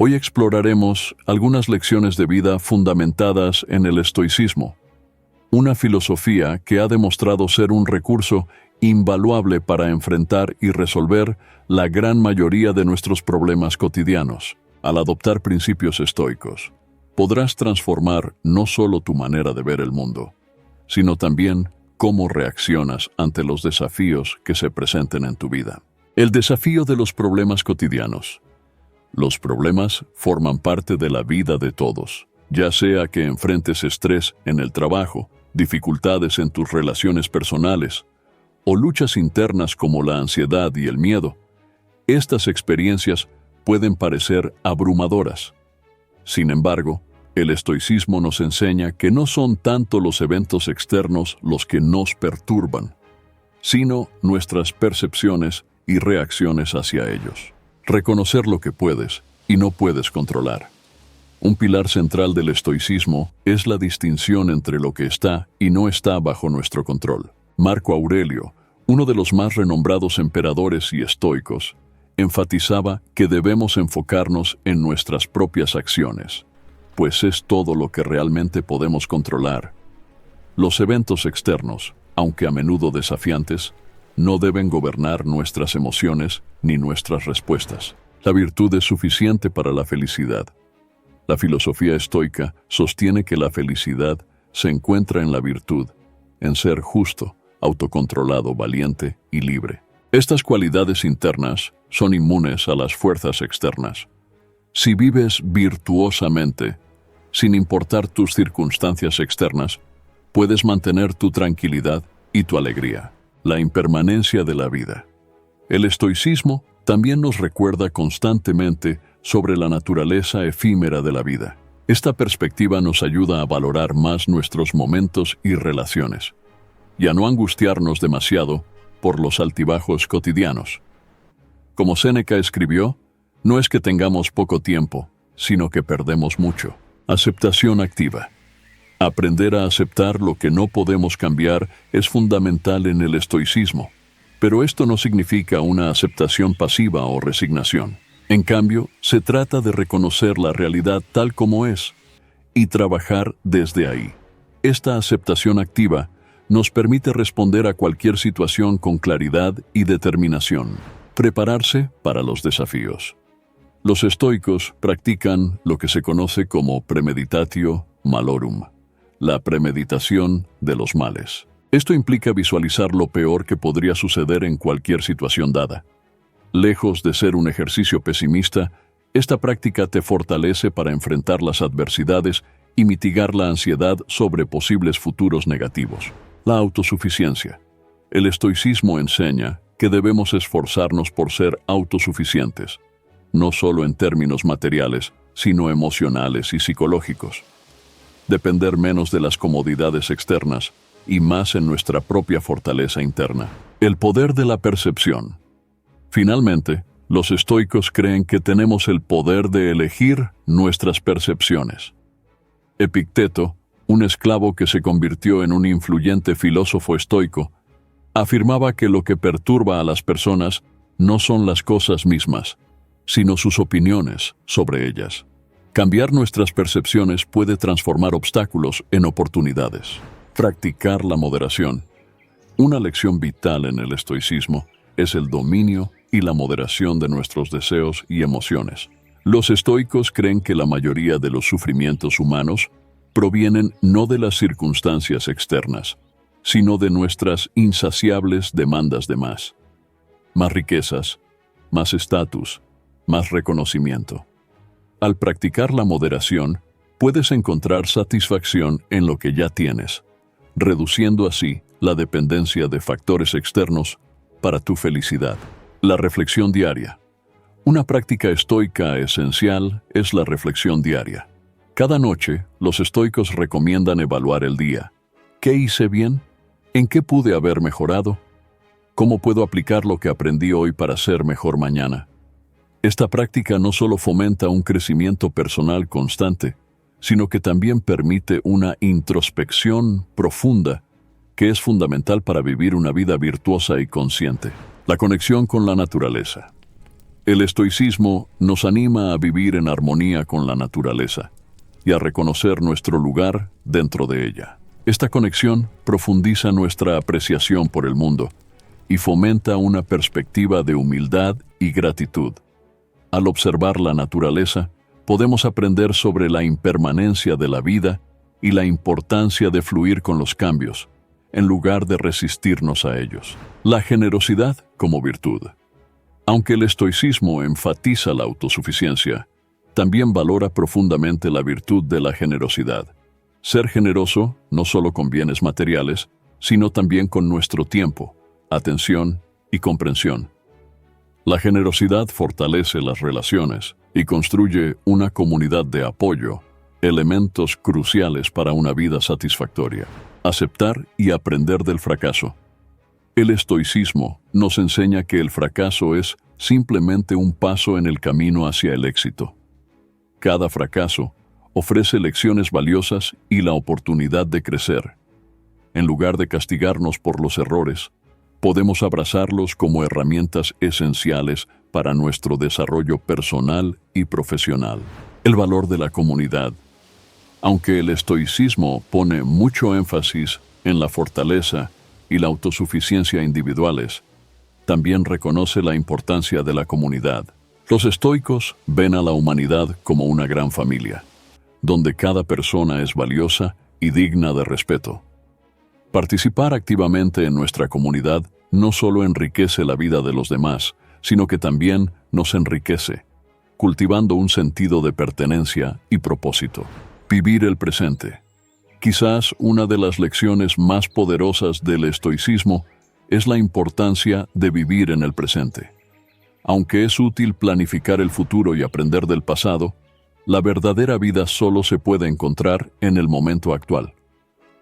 Hoy exploraremos algunas lecciones de vida fundamentadas en el estoicismo, una filosofía que ha demostrado ser un recurso invaluable para enfrentar y resolver la gran mayoría de nuestros problemas cotidianos. Al adoptar principios estoicos, podrás transformar no solo tu manera de ver el mundo, sino también cómo reaccionas ante los desafíos que se presenten en tu vida. El desafío de los problemas cotidianos. Los problemas forman parte de la vida de todos, ya sea que enfrentes estrés en el trabajo, dificultades en tus relaciones personales o luchas internas como la ansiedad y el miedo. Estas experiencias pueden parecer abrumadoras. Sin embargo, el estoicismo nos enseña que no son tanto los eventos externos los que nos perturban, sino nuestras percepciones y reacciones hacia ellos. Reconocer lo que puedes y no puedes controlar. Un pilar central del estoicismo es la distinción entre lo que está y no está bajo nuestro control. Marco Aurelio, uno de los más renombrados emperadores y estoicos, enfatizaba que debemos enfocarnos en nuestras propias acciones, pues es todo lo que realmente podemos controlar. Los eventos externos, aunque a menudo desafiantes, no deben gobernar nuestras emociones ni nuestras respuestas. La virtud es suficiente para la felicidad. La filosofía estoica sostiene que la felicidad se encuentra en la virtud, en ser justo, autocontrolado, valiente y libre. Estas cualidades internas son inmunes a las fuerzas externas. Si vives virtuosamente, sin importar tus circunstancias externas, puedes mantener tu tranquilidad y tu alegría. La impermanencia de la vida. El estoicismo también nos recuerda constantemente sobre la naturaleza efímera de la vida. Esta perspectiva nos ayuda a valorar más nuestros momentos y relaciones, y a no angustiarnos demasiado por los altibajos cotidianos. Como Séneca escribió, no es que tengamos poco tiempo, sino que perdemos mucho. Aceptación activa. Aprender a aceptar lo que no podemos cambiar es fundamental en el estoicismo, pero esto no significa una aceptación pasiva o resignación. En cambio, se trata de reconocer la realidad tal como es y trabajar desde ahí. Esta aceptación activa nos permite responder a cualquier situación con claridad y determinación. Prepararse para los desafíos. Los estoicos practican lo que se conoce como premeditatio malorum, la premeditación de los males. Esto implica visualizar lo peor que podría suceder en cualquier situación dada. Lejos de ser un ejercicio pesimista, esta práctica te fortalece para enfrentar las adversidades y mitigar la ansiedad sobre posibles futuros negativos. La autosuficiencia. El estoicismo enseña que debemos esforzarnos por ser autosuficientes, no solo en términos materiales, sino emocionales y psicológicos. Depender menos de las comodidades externas y más en nuestra propia fortaleza interna. El poder de la percepción. Finalmente, los estoicos creen que tenemos el poder de elegir nuestras percepciones. Epicteto, un esclavo que se convirtió en un influyente filósofo estoico, afirmaba que lo que perturba a las personas no son las cosas mismas, sino sus opiniones sobre ellas. Cambiar nuestras percepciones puede transformar obstáculos en oportunidades. Practicar la moderación. Una lección vital en el estoicismo es el dominio y la moderación de nuestros deseos y emociones. Los estoicos creen que la mayoría de los sufrimientos humanos provienen no de las circunstancias externas, sino de nuestras insaciables demandas de más. Más riquezas, más estatus, más reconocimiento. Al practicar la moderación, puedes encontrar satisfacción en lo que ya tienes, reduciendo así la dependencia de factores externos para tu felicidad. La reflexión diaria. Una práctica estoica esencial es la reflexión diaria. Cada noche, los estoicos recomiendan evaluar el día. ¿Qué hice bien? ¿En qué pude haber mejorado? ¿Cómo puedo aplicar lo que aprendí hoy para ser mejor mañana? Esta práctica no solo fomenta un crecimiento personal constante, sino que también permite una introspección profunda que es fundamental para vivir una vida virtuosa y consciente. La conexión con la naturaleza. El estoicismo nos anima a vivir en armonía con la naturaleza y a reconocer nuestro lugar dentro de ella. Esta conexión profundiza nuestra apreciación por el mundo y fomenta una perspectiva de humildad y gratitud. Al observar la naturaleza, podemos aprender sobre la impermanencia de la vida y la importancia de fluir con los cambios, en lugar de resistirnos a ellos. La generosidad como virtud. Aunque el estoicismo enfatiza la autosuficiencia, también valora profundamente la virtud de la generosidad. Ser generoso no solo con bienes materiales, sino también con nuestro tiempo, atención y comprensión. La generosidad fortalece las relaciones y construye una comunidad de apoyo, elementos cruciales para una vida satisfactoria. Aceptar y aprender del fracaso. El estoicismo nos enseña que el fracaso es simplemente un paso en el camino hacia el éxito. Cada fracaso ofrece lecciones valiosas y la oportunidad de crecer. En lugar de castigarnos por los errores, podemos abrazarlos como herramientas esenciales para nuestro desarrollo personal y profesional. El valor de la comunidad. Aunque el estoicismo pone mucho énfasis en la fortaleza y la autosuficiencia individuales, también reconoce la importancia de la comunidad. Los estoicos ven a la humanidad como una gran familia, donde cada persona es valiosa y digna de respeto. Participar activamente en nuestra comunidad no solo enriquece la vida de los demás, sino que también nos enriquece, cultivando un sentido de pertenencia y propósito. Vivir el presente. Quizás una de las lecciones más poderosas del estoicismo es la importancia de vivir en el presente. Aunque es útil planificar el futuro y aprender del pasado, la verdadera vida solo se puede encontrar en el momento actual.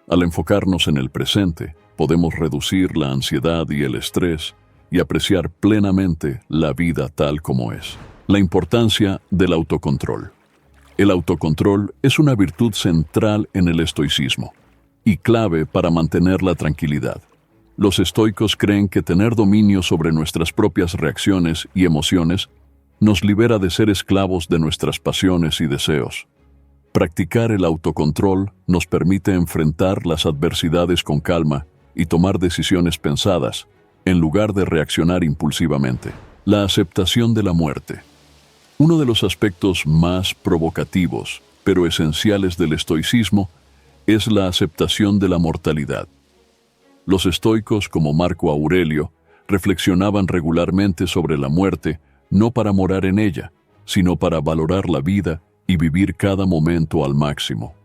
Al enfocarnos en el presente, podemos reducir la ansiedad y el estrés y apreciar plenamente la vida tal como es. La importancia del autocontrol. El autocontrol es una virtud central en el estoicismo y clave para mantener la tranquilidad. Los estoicos creen que tener dominio sobre nuestras propias reacciones y emociones nos libera de ser esclavos de nuestras pasiones y deseos. Practicar el autocontrol nos permite enfrentar las adversidades con calma y tomar decisiones pensadas, en lugar de reaccionar impulsivamente. La aceptación de la muerte. Uno de los aspectos más provocativos, pero esenciales del estoicismo, es la aceptación de la mortalidad. Los estoicos, como Marco Aurelio, reflexionaban regularmente sobre la muerte, no para morar en ella, sino para valorar la vida y vivir cada momento al máximo.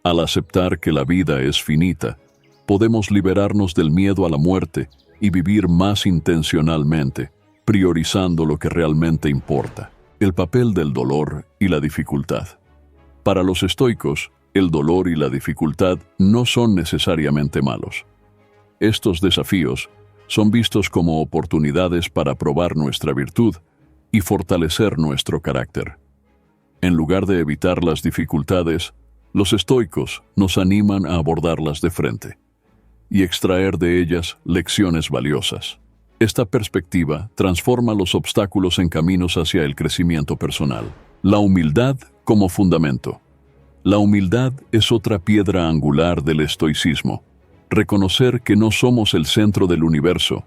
Al aceptar que la vida es finita, podemos liberarnos del miedo a la muerte y vivir más intencionalmente, priorizando lo que realmente importa. El papel del dolor y la dificultad. Para los estoicos, el dolor y la dificultad no son necesariamente malos. Estos desafíos son vistos como oportunidades para probar nuestra virtud y fortalecer nuestro carácter. En lugar de evitar las dificultades, los estoicos nos animan a abordarlas de frente y extraer de ellas lecciones valiosas. Esta perspectiva transforma los obstáculos en caminos hacia el crecimiento personal. La humildad como fundamento. La humildad es otra piedra angular del estoicismo. Reconocer que no somos el centro del universo,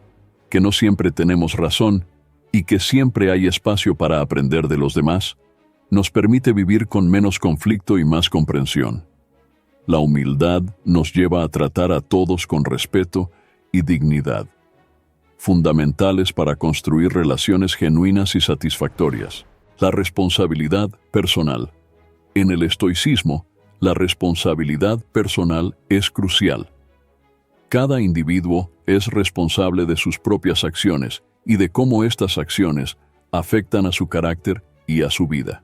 que no siempre tenemos razón y que siempre hay espacio para aprender de los demás, nos permite vivir con menos conflicto y más comprensión. La humildad nos lleva a tratar a todos con respeto y dignidad, fundamentales para construir relaciones genuinas y satisfactorias. La responsabilidad personal. En el estoicismo, la responsabilidad personal es crucial. Cada individuo es responsable de sus propias acciones y de cómo estas acciones afectan a su carácter y a su vida.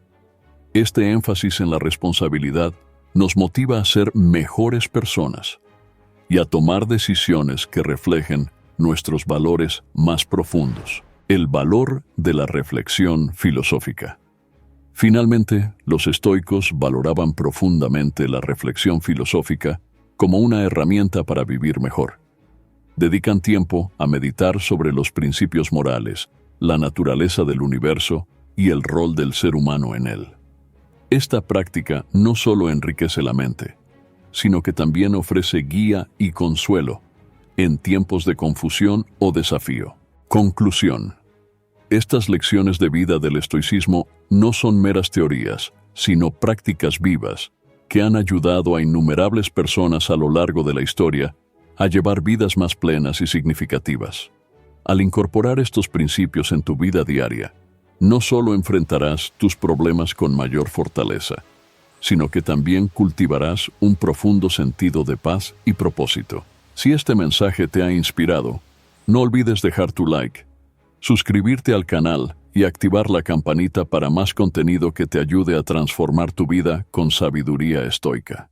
Este énfasis en la responsabilidad nos motiva a ser mejores personas y a tomar decisiones que reflejen nuestros valores más profundos. El valor de la reflexión filosófica. Finalmente, los estoicos valoraban profundamente la reflexión filosófica como una herramienta para vivir mejor. Dedican tiempo a meditar sobre los principios morales la naturaleza del universo y el rol del ser humano en él. Esta práctica no solo enriquece la mente, sino que también ofrece guía y consuelo en tiempos de confusión o desafío. Conclusión. Estas lecciones de vida del estoicismo no son meras teorías, sino prácticas vivas que han ayudado a innumerables personas a lo largo de la historia a llevar vidas más plenas y significativas. Al incorporar estos principios en tu vida diaria, no solo enfrentarás tus problemas con mayor fortaleza, sino que también cultivarás un profundo sentido de paz y propósito. Si este mensaje te ha inspirado, no olvides dejar tu like, suscribirte al canal y activar la campanita para más contenido que te ayude a transformar tu vida con sabiduría estoica.